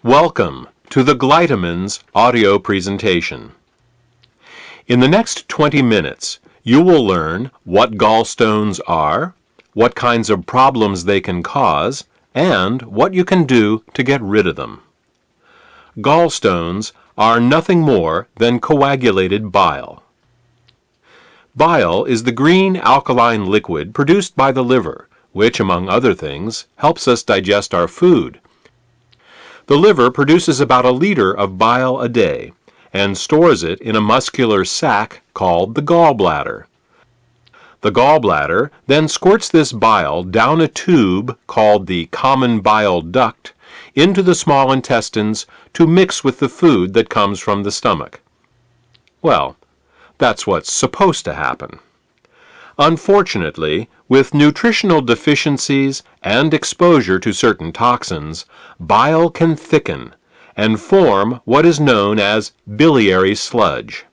Welcome to the Glytamins audio presentation. In the next 20 minutes, you will learn what gallstones are, what kinds of problems they can cause, and what you can do to get rid of them. Gallstones are nothing more than coagulated bile. Bile is the green alkaline liquid produced by the liver, which, among other things, helps us digest our food. The liver produces about a liter of bile a day and stores it in a muscular sac called the gallbladder. The gallbladder then squirts this bile down a tube called the common bile duct into the small intestines to mix with the food that comes from the stomach. Well, that's what's supposed to happen. Unfortunately, with nutritional deficiencies and exposure to certain toxins, bile can thicken and form what is known as biliary sludge.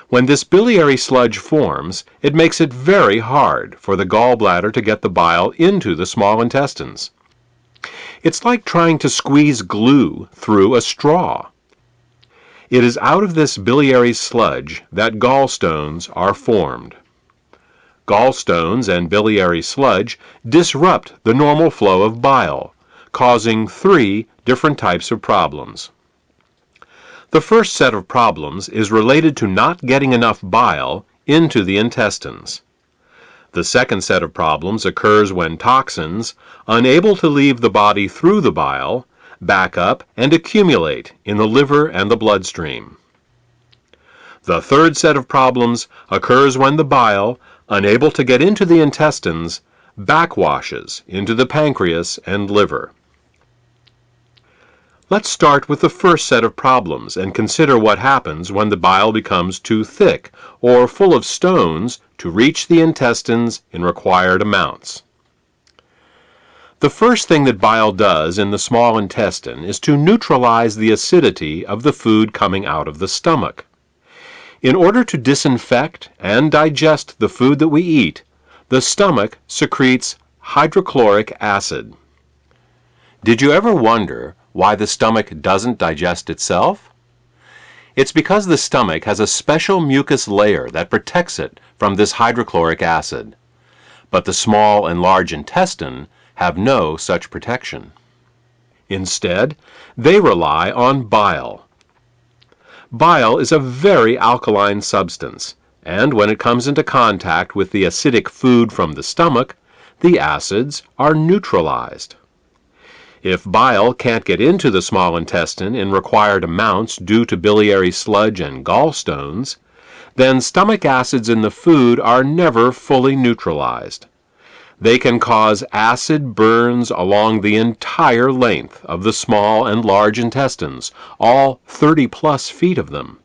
When this biliary sludge forms, it makes it very hard for the gallbladder to get the bile into the small intestines. It's like trying to squeeze glue through a straw. It is out of this biliary sludge that gallstones are formed. Gallstones and biliary sludge disrupt the normal flow of bile, causing 3 different types of problems. The first set of problems is related to not getting enough bile into the intestines. The second set of problems occurs when toxins, unable to leave the body through the bile, back up and accumulate in the liver and the bloodstream. The third set of problems occurs when the bile, unable to get into the intestines, backwashes into the pancreas and liver. Let's start with the first set of problems and consider what happens when the bile becomes too thick or full of stones to reach the intestines in required amounts. The first thing that bile does in the small intestine is to neutralize the acidity of the food coming out of the stomach. In order to disinfect and digest the food that we eat, the stomach secretes hydrochloric acid. Did you ever wonder why the stomach doesn't digest itself? It's because the stomach has a special mucus layer that protects it from this hydrochloric acid. But the small and large intestine have no such protection. Instead, they rely on bile. Bile is a very alkaline substance, and when it comes into contact with the acidic food from the stomach, the acids are neutralized. If bile can't get into the small intestine in required amounts due to biliary sludge and gallstones, then stomach acids in the food are never fully neutralized. They can cause acid burns along the entire length of the small and large intestines, all 30+ feet of them.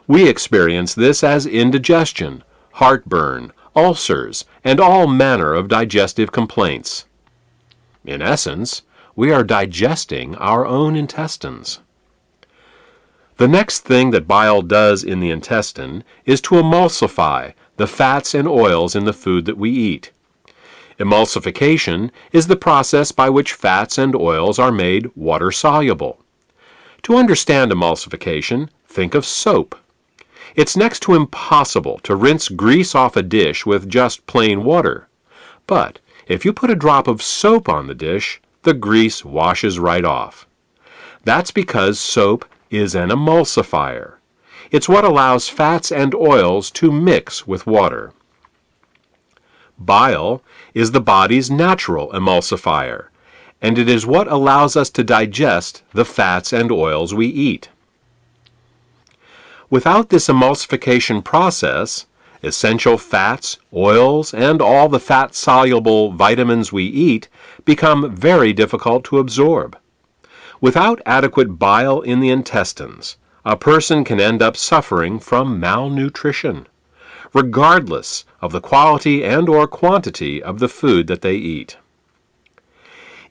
We experience this as indigestion, heartburn, ulcers, and all manner of digestive complaints. In essence, we are digesting our own intestines. The next thing that bile does in the intestine is to emulsify the fats and oils in the food that we eat. Emulsification is the process by which fats and oils are made water-soluble. To understand emulsification, think of soap. It's next to impossible to rinse grease off a dish with just plain water. But if you put a drop of soap on the dish, the grease washes right off. That's because soap is an emulsifier. It's what allows fats and oils to mix with water. Bile is the body's natural emulsifier, and it is what allows us to digest the fats and oils we eat. Without this emulsification process, essential fats, oils, and all the fat-soluble vitamins we eat become very difficult to absorb. Without adequate bile in the intestines, a person can end up suffering from malnutrition, regardless of the quality and/or quantity of the food that they eat.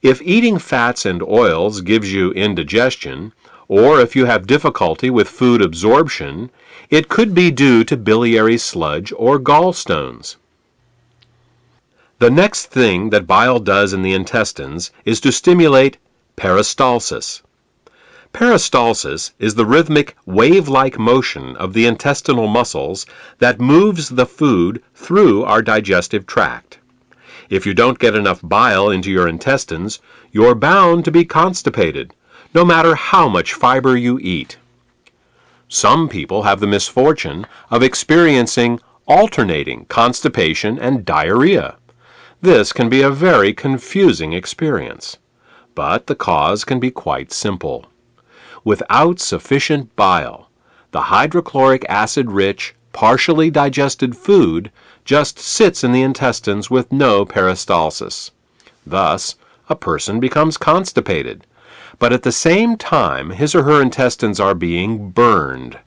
If eating fats and oils gives you indigestion, or if you have difficulty with food absorption, it could be due to biliary sludge or gallstones. The next thing that bile does in the intestines is to stimulate Peristalsis. Peristalsis is the rhythmic wave-like motion of the intestinal muscles that moves the food through our digestive tract. If you don't get enough bile into your intestines, you're bound to be constipated, no matter how much fiber you eat. Some people have the misfortune of experiencing alternating constipation and diarrhea. This can be a very confusing experience, but the cause can be quite simple. Without sufficient bile, the hydrochloric acid-rich, partially digested food just sits in the intestines with no peristalsis. Thus, a person becomes constipated, but at the same time his or her intestines are being burned.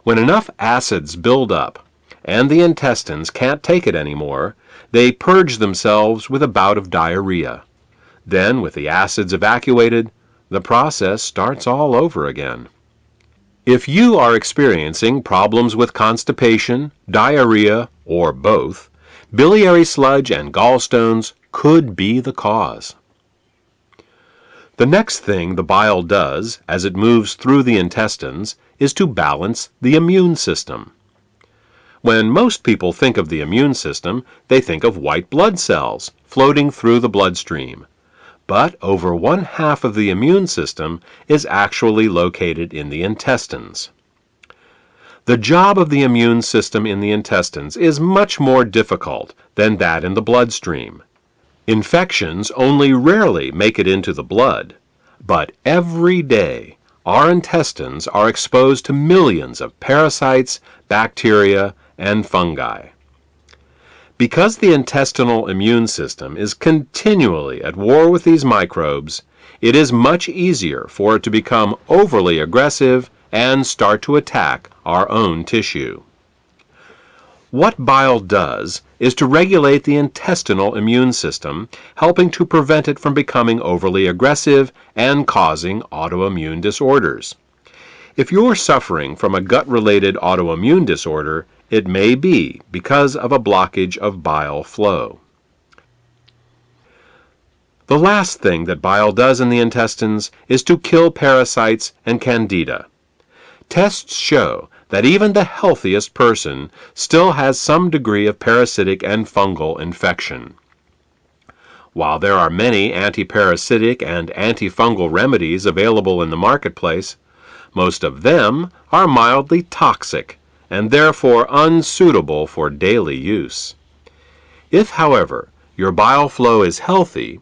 When enough acids build up and the intestines can't take it anymore, they purge themselves with a bout of diarrhea. Then, with the acids evacuated, the process starts all over again. If you are experiencing problems with constipation, diarrhea, or both, biliary sludge and gallstones could be the cause. The next thing the bile does as it moves through the intestines is to balance the immune system. When most people think of the immune system, they think of white blood cells floating through the bloodstream. But over 1/2 of the immune system is actually located in the intestines. The job of the immune system in the intestines is much more difficult than that in the bloodstream. Infections only rarely make it into the blood, but every day our intestines are exposed to millions of parasites, bacteria, and fungi. Because the intestinal immune system is continually at war with these microbes, it is much easier for it to become overly aggressive and start to attack our own tissue. What bile does is to regulate the intestinal immune system, helping to prevent it from becoming overly aggressive and causing autoimmune disorders. If you're suffering from a gut-related autoimmune disorder, it may be because of a blockage of bile flow. The last thing that bile does in the intestines is to kill parasites and candida. Tests show that even the healthiest person still has some degree of parasitic and fungal infection. While there are many antiparasitic and antifungal remedies available in the marketplace, most of them are mildly toxic and therefore unsuitable for daily use. If, however, your bile flow is healthy,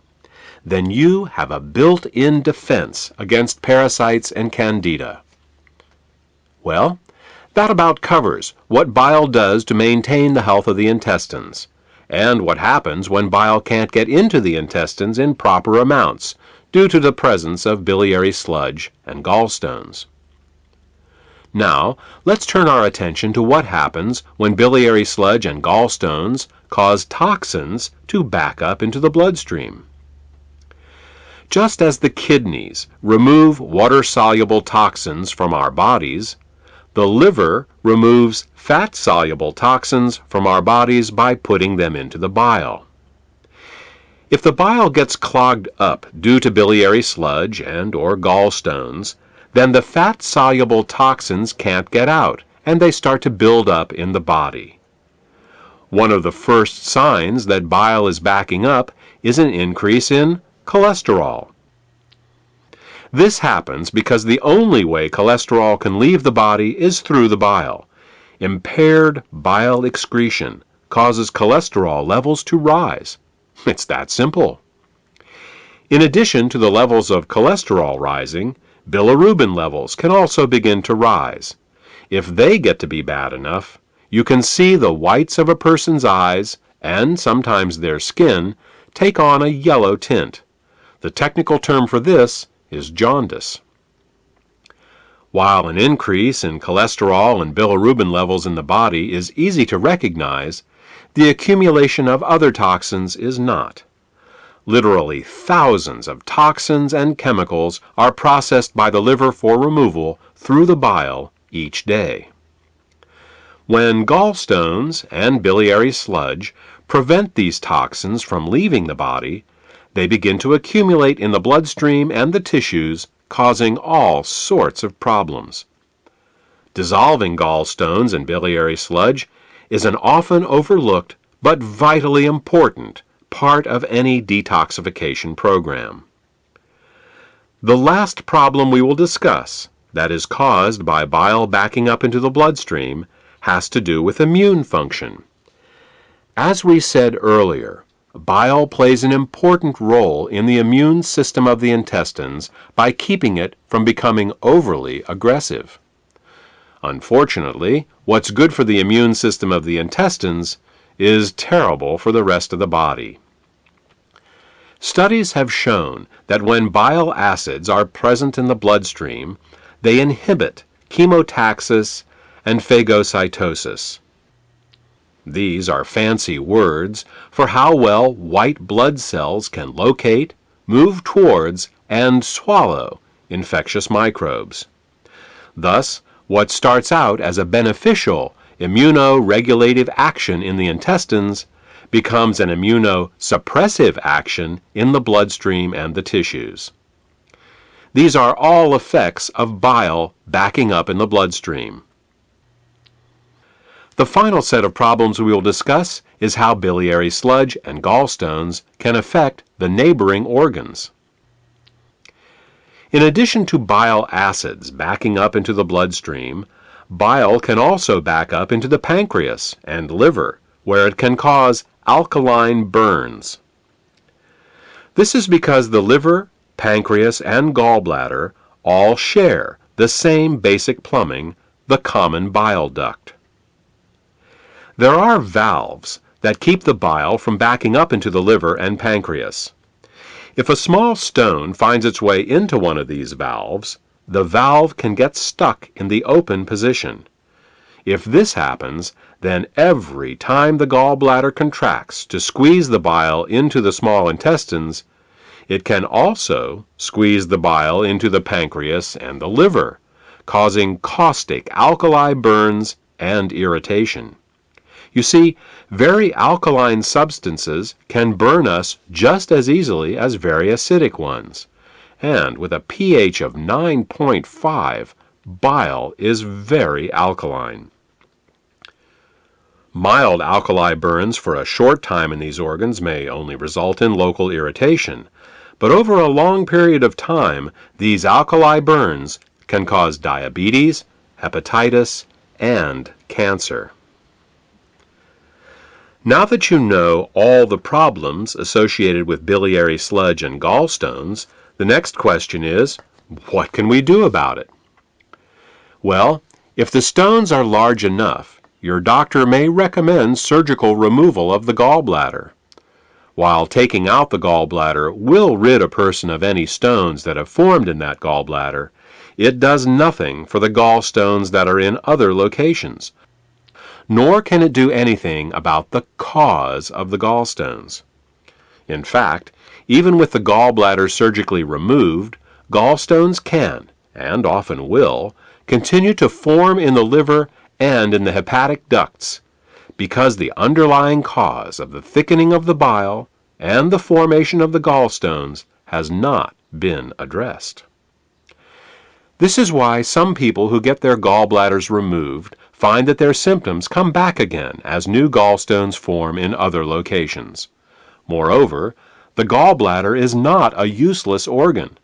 then you have a built-in defense against parasites and candida. Well, that about covers what bile does to maintain the health of the intestines, and what happens when bile can't get into the intestines in proper amounts due to the presence of biliary sludge and gallstones. Now, let's turn our attention to what happens when biliary sludge and gallstones cause toxins to back up into the bloodstream. Just as the kidneys remove water-soluble toxins from our bodies, the liver removes fat-soluble toxins from our bodies by putting them into the bile. If the bile gets clogged up due to biliary sludge and/or gallstones, then the fat-soluble toxins can't get out, and they start to build up in the body. One of the first signs that bile is backing up is an increase in cholesterol. This happens because the only way cholesterol can leave the body is through the bile. Impaired bile excretion causes cholesterol levels to rise. It's that simple. In addition to the levels of cholesterol rising, bilirubin levels can also begin to rise. If they get to be bad enough, you can see the whites of a person's eyes, and sometimes their skin, take on a yellow tint. The technical term for this is jaundice. While an increase in cholesterol and bilirubin levels in the body is easy to recognize, the accumulation of other toxins is not. Literally thousands of toxins and chemicals are processed by the liver for removal through the bile each day. When gallstones and biliary sludge prevent these toxins from leaving the body, They begin to accumulate in the bloodstream and the tissues, causing all sorts of problems. Dissolving gallstones in biliary sludge is an often overlooked but vitally important part of any detoxification program. The last problem we will discuss, that is caused by bile backing up into the bloodstream, has to do with immune function. As we said earlier, bile plays an important role in the immune system of the intestines by keeping it from becoming overly aggressive. Unfortunately, what's good for the immune system of the intestines is terrible for the rest of the body. Studies have shown that when bile acids are present in the bloodstream, they inhibit chemotaxis and phagocytosis. These are fancy words for how well white blood cells can locate, move towards, and swallow infectious microbes. Thus, what starts out as a beneficial immunoregulative action in the intestines becomes an immunosuppressive action in the bloodstream and the tissues. These are all effects of bile backing up in the bloodstream. The final set of problems we will discuss is how biliary sludge and gallstones can affect the neighboring organs. In addition to bile acids backing up into the bloodstream, bile can also back up into the pancreas and liver, where it can cause alkaline burns. This is because the liver, pancreas, and gallbladder all share the same basic plumbing, the common bile duct. There are valves that keep the bile from backing up into the liver and pancreas. If a small stone finds its way into one of these valves, the valve can get stuck in the open position. If this happens, then every time the gallbladder contracts to squeeze the bile into the small intestines, it can also squeeze the bile into the pancreas and the liver, causing caustic alkali burns and irritation. You see, very alkaline substances can burn us just as easily as very acidic ones. And with a pH of 9.5, bile is very alkaline. Mild alkali burns for a short time in these organs may only result in local irritation, but over a long period of time, these alkali burns can cause diabetes, hepatitis, and cancer. Now that you know all the problems associated with biliary sludge and gallstones, the next question is, what can we do about it? Well, if the stones are large enough, your doctor may recommend surgical removal of the gallbladder. While taking out the gallbladder will rid a person of any stones that have formed in that gallbladder, it does nothing for the gallstones that are in other locations, nor can it do anything about the cause of the gallstones. In fact, even with the gallbladder surgically removed, gallstones can, and often will, continue to form in the liver and in the hepatic ducts because the underlying cause of the thickening of the bile and the formation of the gallstones has not been addressed. This is why some people who get their gallbladders removed find that their symptoms come back again as new gallstones form in other locations. Moreover, the gallbladder is not a useless organ.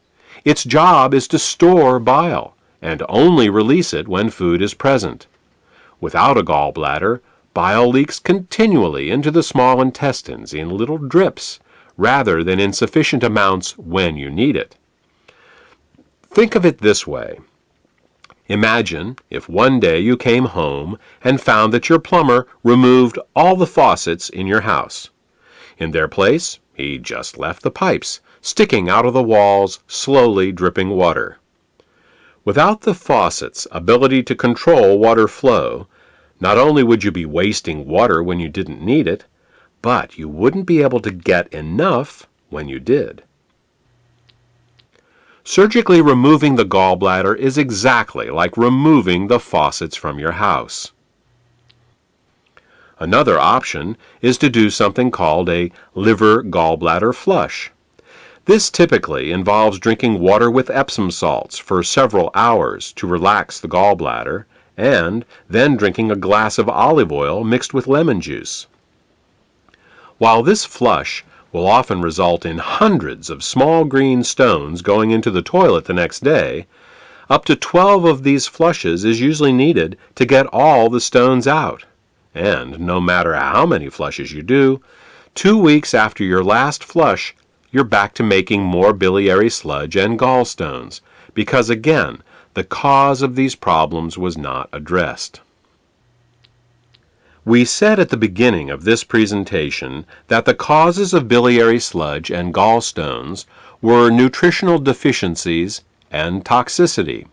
Its job is to store bile and only release it when food is present. Without a gallbladder, bile leaks continually into the small intestines in little drips rather than in sufficient amounts when you need it. Think of it this way. Imagine if one day you came home and found that your plumber removed all the faucets in your house. In their place, he just left the pipes sticking out of the walls, slowly dripping water. Without the faucet's ability to control water flow, not only would you be wasting water when you didn't need it, but you wouldn't be able to get enough when you did. Surgically removing the gallbladder is exactly like removing the faucets from your house. Another option is to do something called a liver gallbladder flush. This typically involves drinking water with Epsom salts for several hours to relax the gallbladder, and then drinking a glass of olive oil mixed with lemon juice. While this flush will often result in hundreds of small green stones going into the toilet the next day, up to 12 of these flushes is usually needed to get all the stones out. And no matter how many flushes you do, 2 weeks after your last flush, you're back to making more biliary sludge and gallstones, because again, the cause of these problems was not addressed. We said at the beginning of this presentation that the causes of biliary sludge and gallstones were nutritional deficiencies and toxicity.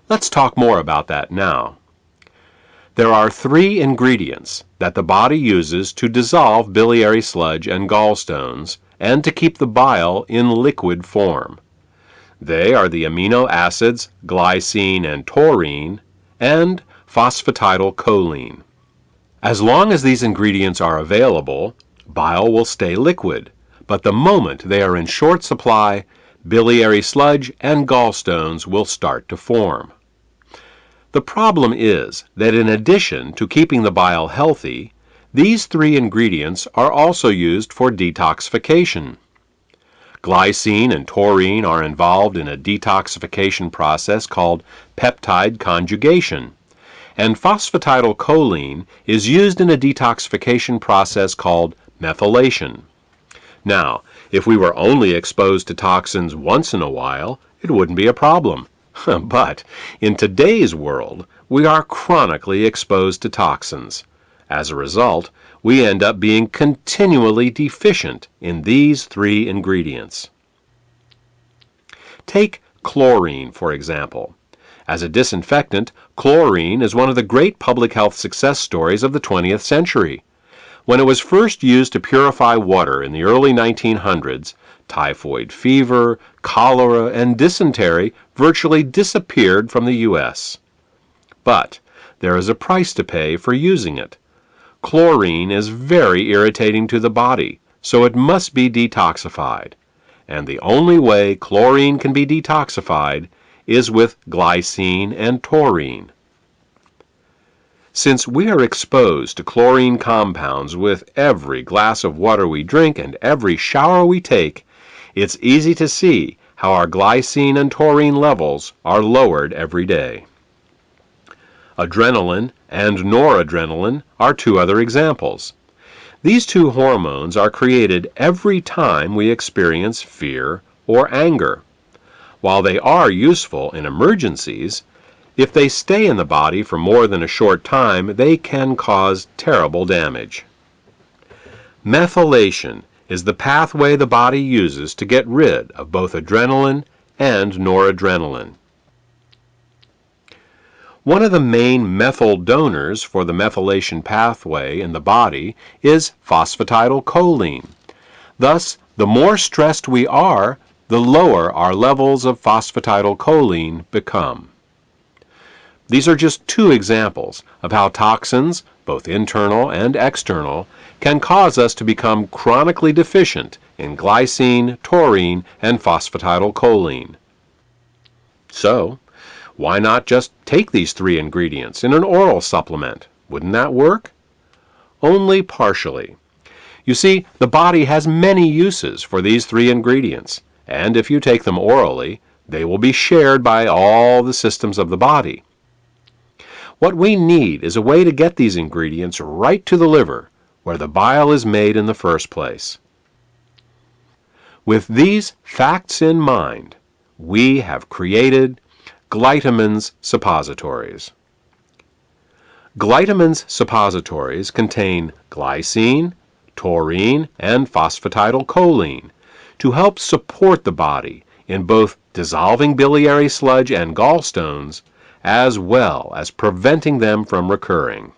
Let's talk more about that now. There are 3 ingredients that the body uses to dissolve biliary sludge and gallstones and to keep the bile in liquid form. They are the amino acids glycine and taurine and phosphatidylcholine. As long as these ingredients are available, bile will stay liquid, but the moment they are in short supply, biliary sludge and gallstones will start to form. The problem is that in addition to keeping the bile healthy, these 3 ingredients are also used for detoxification. Glycine and taurine are involved in a detoxification process called peptide conjugation, and phosphatidylcholine is used in a detoxification process called methylation. Now, if we were only exposed to toxins once in a while, it wouldn't be a problem. But in today's world, we are chronically exposed to toxins. As a result, we end up being continually deficient in these 3 ingredients. Take chlorine, for example. As a disinfectant, chlorine is one of the great public health success stories of the 20th century. When it was first used to purify water in the early 1900s, typhoid fever, cholera, and dysentery virtually disappeared from the U.S. But there is a price to pay for using it. Chlorine is very irritating to the body, so it must be detoxified. And the only way chlorine can be detoxified is with glycine and taurine. Since we are exposed to chlorine compounds with every glass of water we drink and every shower we take, it's easy to see how our glycine and taurine levels are lowered every day. Adrenaline and noradrenaline are 2 other examples. These 2 hormones are created every time we experience fear or anger. While they are useful in emergencies, if they stay in the body for more than a short time, they can cause terrible damage. Methylation is the pathway the body uses to get rid of both adrenaline and noradrenaline. One of the main methyl donors for the methylation pathway in the body is phosphatidylcholine. Thus, the more stressed we are, the lower our levels of phosphatidylcholine become. These are just 2 examples of how toxins, both internal and external, can cause us to become chronically deficient in glycine, taurine, and phosphatidylcholine. So, why not just take these 3 ingredients in an oral supplement? Wouldn't that work? Only partially. You see, the body has many uses for these 3 ingredients, and if you take them orally, they will be shared by all the systems of the body. What we need is a way to get these ingredients right to the liver, where the bile is made in the first place. With these facts in mind, we have created Glytamins suppositories. Glytamins suppositories contain glycine, taurine, and phosphatidylcholine to help support the body in both dissolving biliary sludge and gallstones, as well as preventing them from recurring.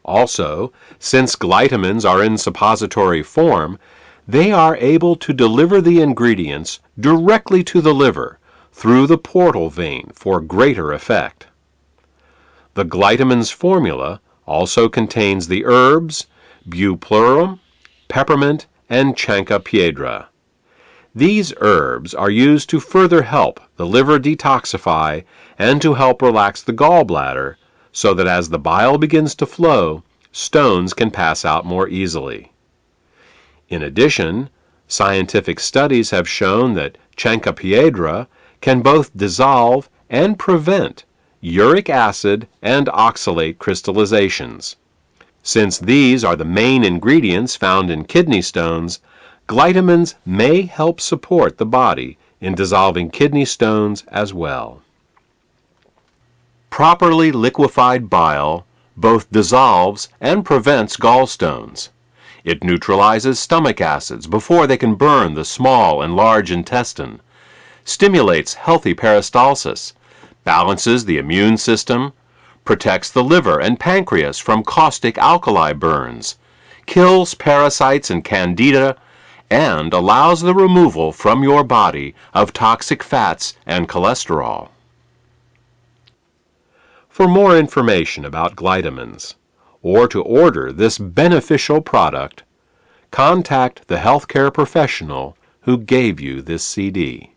Also, since glytamins are in suppository form, they are able to deliver the ingredients directly to the liver through the portal vein for greater effect. The glytamins formula also contains the herbs bupleurum, peppermint, and chancca piedra. These herbs are used to further help the liver detoxify and to help relax the gallbladder so that as the bile begins to flow, stones can pass out more easily. In addition, scientific studies have shown that Chancropiedra can both dissolve and prevent uric acid and oxalate crystallizations. Since these are the main ingredients found in kidney stones, glytamins may help support the body in dissolving kidney stones as well. Properly liquefied bile both dissolves and prevents gallstones. It neutralizes stomach acids before they can burn the small and large intestine, stimulates healthy peristalsis, balances the immune system, protects the liver and pancreas from caustic alkali burns, kills parasites and candida, and allows the removal from your body of toxic fats and cholesterol. For more information about glytamins, or to order this beneficial product, contact the healthcare professional who gave you this CD.